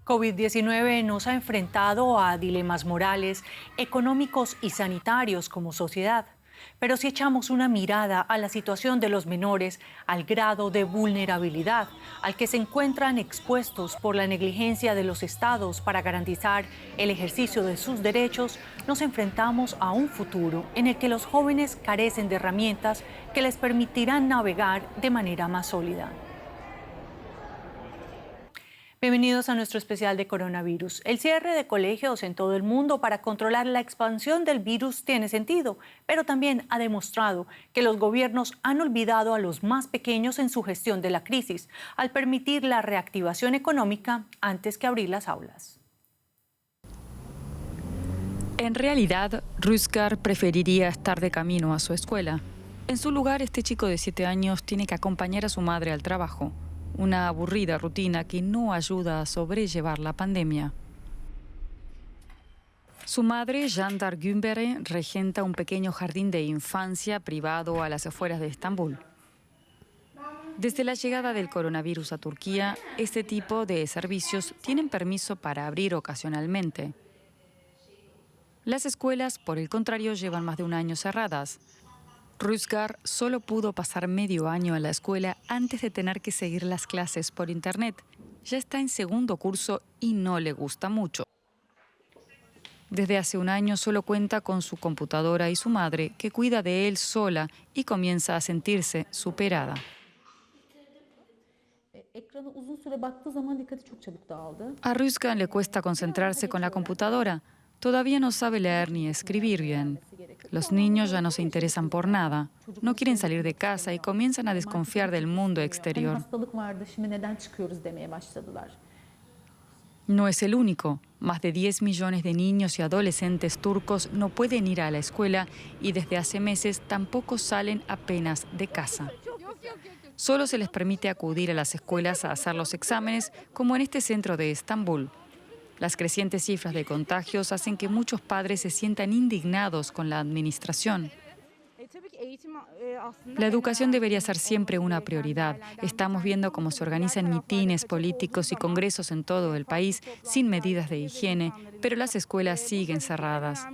COVID-19 nos ha enfrentado a dilemas morales, económicos y sanitarios como sociedad. Pero si echamos una mirada a la situación de los menores, al grado de vulnerabilidad al que se encuentran expuestos por la negligencia de los estados para garantizar el ejercicio de sus derechos, nos enfrentamos a un futuro en el que los jóvenes carecen de herramientas que les permitirán navegar de manera más sólida. Bienvenidos a nuestro especial de coronavirus. El cierre de colegios en todo el mundo para controlar la expansión del virus tiene sentido, pero también ha demostrado que los gobiernos han olvidado a los más pequeños en su gestión de la crisis, al permitir la reactivación económica antes que abrir las aulas. En realidad, Rüzgar preferiría estar de camino a su escuela. En su lugar, este chico de 7 años tiene que acompañar a su madre al trabajo. Una aburrida rutina que no ayuda a sobrellevar la pandemia. Su madre, Jandar Gümbere, regenta un pequeño jardín de infancia privado a las afueras de Estambul. Desde la llegada del coronavirus a Turquía, este tipo de servicios tienen permiso para abrir ocasionalmente. Las escuelas, por el contrario, llevan más de un año cerradas. Rüzgar solo pudo pasar medio año en la escuela antes de tener que seguir las clases por internet. Ya está en segundo curso y no le gusta mucho. Desde hace un año solo cuenta con su computadora y su madre, que cuida de él sola y comienza a sentirse superada. A Rüzgar le cuesta concentrarse con la computadora. Todavía no sabe leer ni escribir bien. Los niños ya no se interesan por nada, no quieren salir de casa y comienzan a desconfiar del mundo exterior. No es el único. Más de 10 millones de niños y adolescentes turcos no pueden ir a la escuela y desde hace meses tampoco salen apenas de casa. Solo se les permite acudir a las escuelas a hacer los exámenes, como en este centro de Estambul. Las crecientes cifras de contagios hacen que muchos padres se sientan indignados con la administración. La educación debería ser siempre una prioridad. Estamos viendo cómo se organizan mitines políticos y congresos en todo el país sin medidas de higiene, pero las escuelas siguen cerradas,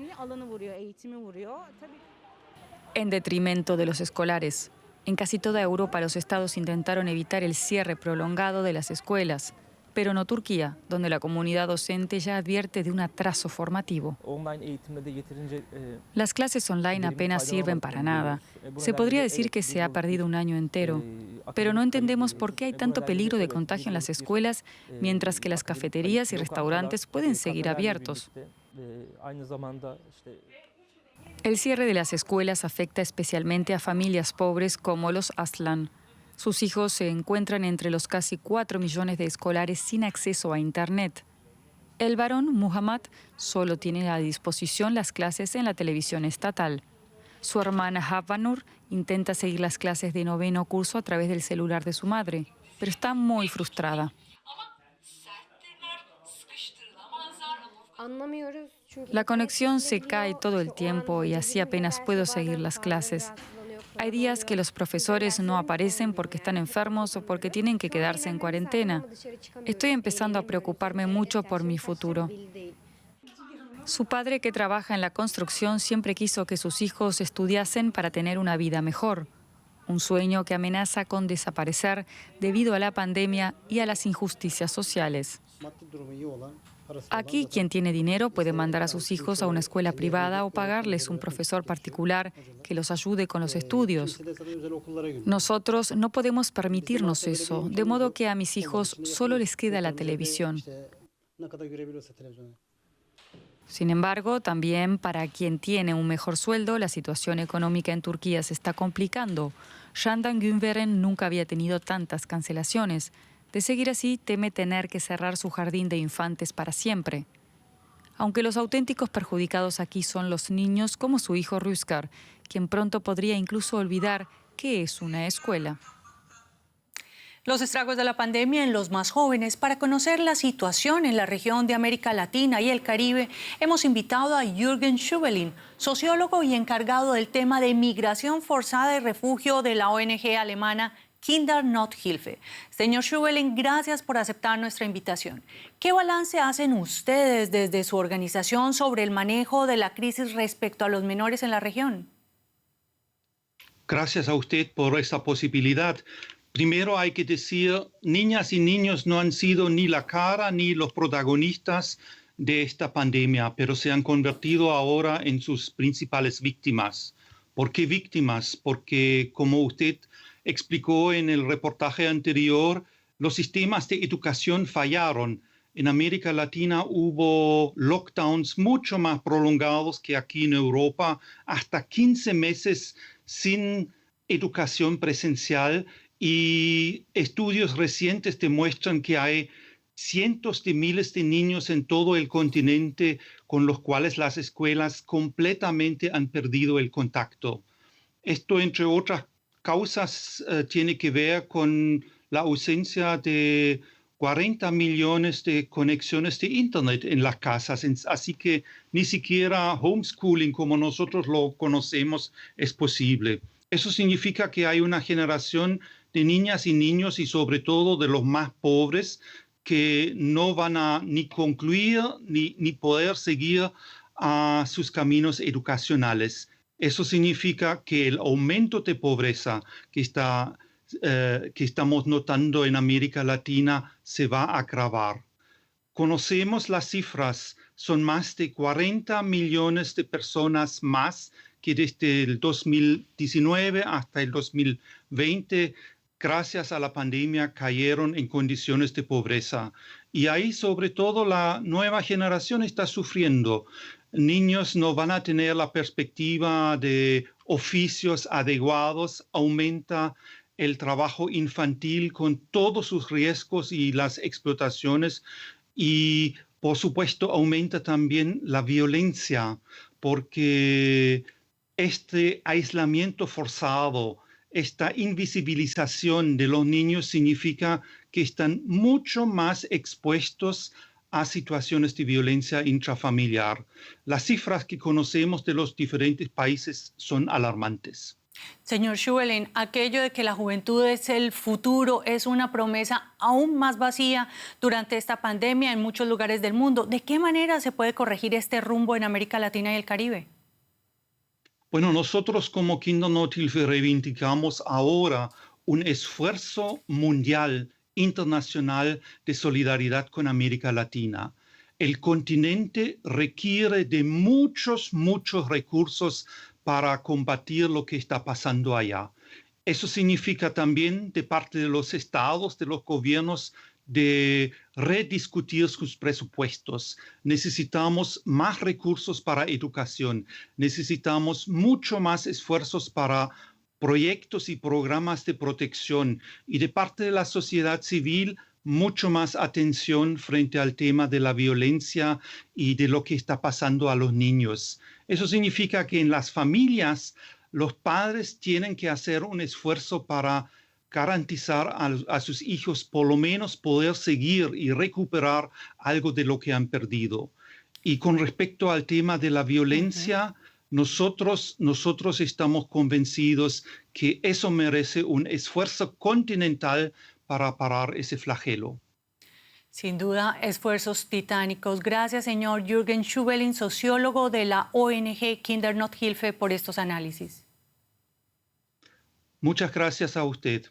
en detrimento de los escolares. En casi toda Europa, los estados intentaron evitar el cierre prolongado de las escuelas, pero no Turquía, donde la comunidad docente ya advierte de un atraso formativo. Las clases online apenas sirven para nada. Se podría decir que se ha perdido un año entero, pero no entendemos por qué hay tanto peligro de contagio en las escuelas, mientras que las cafeterías y restaurantes pueden seguir abiertos. El cierre de las escuelas afecta especialmente a familias pobres como los Aslan. Sus hijos se encuentran entre los casi 4 millones de escolares sin acceso a Internet. El varón, Muhammad, solo tiene a disposición las clases en la televisión estatal. Su hermana Havanur intenta seguir las clases de noveno curso a través del celular de su madre, pero está muy frustrada. La conexión se cae todo el tiempo y así apenas puedo seguir las clases. Hay días que los profesores no aparecen porque están enfermos o porque tienen que quedarse en cuarentena. Estoy empezando a preocuparme mucho por mi futuro. Su padre, que trabaja en la construcción, siempre quiso que sus hijos estudiasen para tener una vida mejor. Un sueño que amenaza con desaparecer debido a la pandemia y a las injusticias sociales. Aquí, quien tiene dinero puede mandar a sus hijos a una escuela privada o pagarles un profesor particular que los ayude con los estudios. Nosotros no podemos permitirnos eso, de modo que a mis hijos solo les queda la televisión. Sin embargo, también para quien tiene un mejor sueldo, la situación económica en Turquía se está complicando. Jandar Gümbere nunca había tenido tantas cancelaciones. De seguir así, teme tener que cerrar su jardín de infantes para siempre. Aunque los auténticos perjudicados aquí son los niños, como su hijo Rüzgar, quien pronto podría incluso olvidar qué es una escuela. Los estragos de la pandemia en los más jóvenes. Para conocer la situación en la región de América Latina y el Caribe, hemos invitado a Jürgen Schubelin, sociólogo y encargado del tema de migración forzada y refugio de la ONG alemana Kindernothilfe. Señor Schubelin, gracias por aceptar nuestra invitación. ¿Qué balance hacen ustedes desde su organización sobre el manejo de la crisis respecto a los menores en la región? Gracias a usted por esta posibilidad. Primero hay que decir, niñas y niños no han sido ni la cara ni los protagonistas de esta pandemia, pero se han convertido ahora en sus principales víctimas. ¿Por qué víctimas? Porque, como usted explicó en el reportaje anterior, los sistemas de educación fallaron. En América Latina hubo lockdowns mucho más prolongados que aquí en Europa, hasta 15 meses sin educación presencial, y estudios recientes demuestran que hay cientos de miles de niños en todo el continente con los cuales las escuelas completamente han perdido el contacto. Esto, entre otras causas, tiene que ver con la ausencia de 40 millones de conexiones de Internet en las casas, así que ni siquiera homeschooling como nosotros lo conocemos es posible. Eso significa que hay una generación de niñas y niños, y sobre todo de los más pobres, que no van a ni concluir ni poder seguir a sus caminos educacionales. Eso significa que el aumento de pobreza que estamos notando en América Latina se va a agravar. Conocemos las cifras, son más de 40 millones de personas más que desde el 2019 hasta el 2020, gracias a la pandemia, cayeron en condiciones de pobreza. Y ahí, sobre todo, la nueva generación está sufriendo. Niños no van a tener la perspectiva de oficios adecuados, aumenta el trabajo infantil con todos sus riesgos y las explotaciones, y por supuesto aumenta también la violencia, porque este aislamiento forzado, esta invisibilización de los niños significa que están mucho más expuestos a situaciones de violencia intrafamiliar. Las cifras que conocemos de los diferentes países son alarmantes. Señor Schubelin, aquello de que la juventud es el futuro es una promesa aún más vacía durante esta pandemia en muchos lugares del mundo. ¿De qué manera se puede corregir este rumbo en América Latina y el Caribe? Bueno, nosotros como Kindernothilfe reivindicamos ahora un esfuerzo mundial, internacional, de solidaridad con América Latina. El continente requiere de muchos recursos para combatir lo que está pasando allá. Eso significa también de parte de los estados, de los gobiernos, de rediscutir sus presupuestos. Necesitamos más recursos para educación, necesitamos mucho más esfuerzos para proyectos y programas de protección, y de parte de la sociedad civil mucho más atención frente al tema de la violencia y de lo que está pasando a los niños. Eso significa que en las familias los padres tienen que hacer un esfuerzo para garantizar a sus hijos por lo menos poder seguir y recuperar algo de lo que han perdido. Y con respecto al tema de la violencia, nosotros estamos convencidos que eso merece un esfuerzo continental para parar ese flagelo. Sin duda, esfuerzos titánicos. Gracias, señor Jürgen Schubelin, sociólogo de la ONG Kindernothilfe, por estos análisis. Muchas gracias a usted.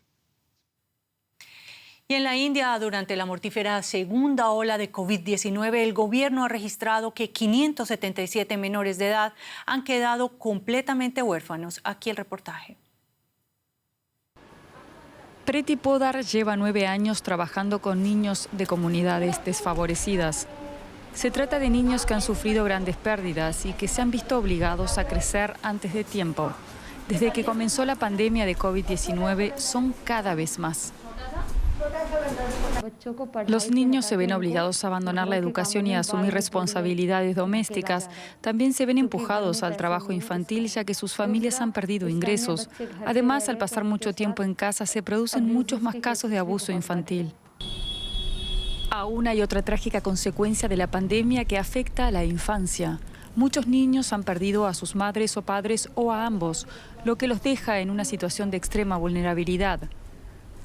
Y en la India, durante la mortífera segunda ola de COVID-19, el gobierno ha registrado que 577 menores de edad han quedado completamente huérfanos. Aquí el reportaje. Preti Podar lleva 9 años trabajando con niños de comunidades desfavorecidas. Se trata de niños que han sufrido grandes pérdidas y que se han visto obligados a crecer antes de tiempo. Desde que comenzó la pandemia de COVID-19 son cada vez más. Los niños se ven obligados a abandonar la educación y a asumir responsabilidades domésticas. También se ven empujados al trabajo infantil, ya que sus familias han perdido ingresos. Además, al pasar mucho tiempo en casa, se producen muchos más casos de abuso infantil. Aún hay otra trágica consecuencia de la pandemia que afecta a la infancia. Muchos niños han perdido a sus madres o padres o a ambos, lo que los deja en una situación de extrema vulnerabilidad.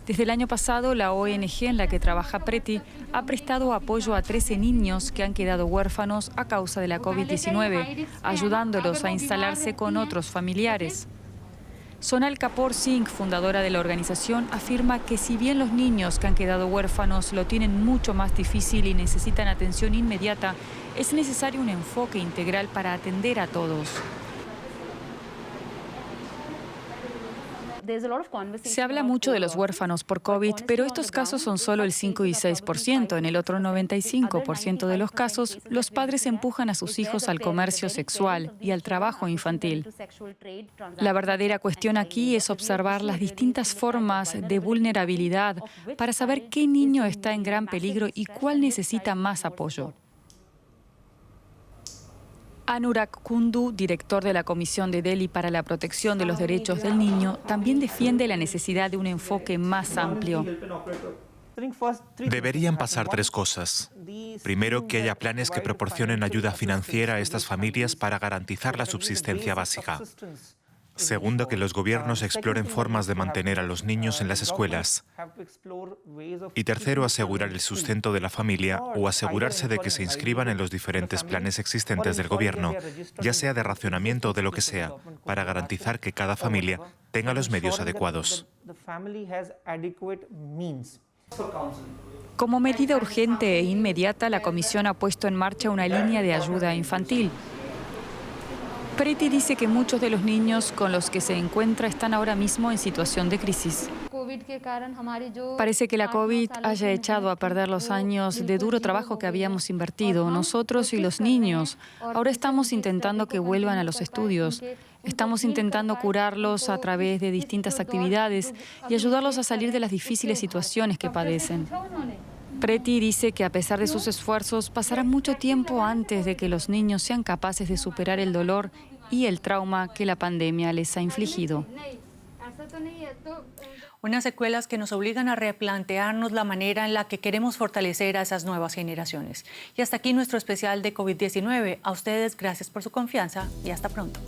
Desde el año pasado, la ONG en la que trabaja Preti ha prestado apoyo a 13 niños que han quedado huérfanos a causa de la COVID-19, ayudándolos a instalarse con otros familiares. Sonal Kapoor Singh, fundadora de la organización, afirma que si bien los niños que han quedado huérfanos lo tienen mucho más difícil y necesitan atención inmediata, es necesario un enfoque integral para atender a todos. Se habla mucho de los huérfanos por COVID, pero estos casos son solo el 5 y 6%. En el otro 95% de los casos, los padres empujan a sus hijos al comercio sexual y al trabajo infantil. La verdadera cuestión aquí es observar las distintas formas de vulnerabilidad para saber qué niño está en gran peligro y cuál necesita más apoyo. Anurag Kundu, director de la Comisión de Delhi para la Protección de los Derechos del Niño, también defiende la necesidad de un enfoque más amplio. Deberían pasar tres cosas. Primero, que haya planes que proporcionen ayuda financiera a estas familias para garantizar la subsistencia básica. Segundo, que los gobiernos exploren formas de mantener a los niños en las escuelas. Y tercero, asegurar el sustento de la familia o asegurarse de que se inscriban en los diferentes planes existentes del gobierno, ya sea de racionamiento o de lo que sea, para garantizar que cada familia tenga los medios adecuados. Como medida urgente e inmediata, la Comisión ha puesto en marcha una línea de ayuda infantil. Preti dice que muchos de los niños con los que se encuentra están ahora mismo en situación de crisis. Parece que la COVID haya echado a perder los años de duro trabajo que habíamos invertido, nosotros y los niños. Ahora estamos intentando que vuelvan a los estudios. Estamos intentando curarlos a través de distintas actividades y ayudarlos a salir de las difíciles situaciones que padecen. Preti dice que a pesar de sus esfuerzos, pasará mucho tiempo antes de que los niños sean capaces de superar el dolor y el trauma que la pandemia les ha infligido. Unas secuelas que nos obligan a replantearnos la manera en la que queremos fortalecer a esas nuevas generaciones. Y hasta aquí nuestro especial de COVID-19. A ustedes, gracias por su confianza y hasta pronto.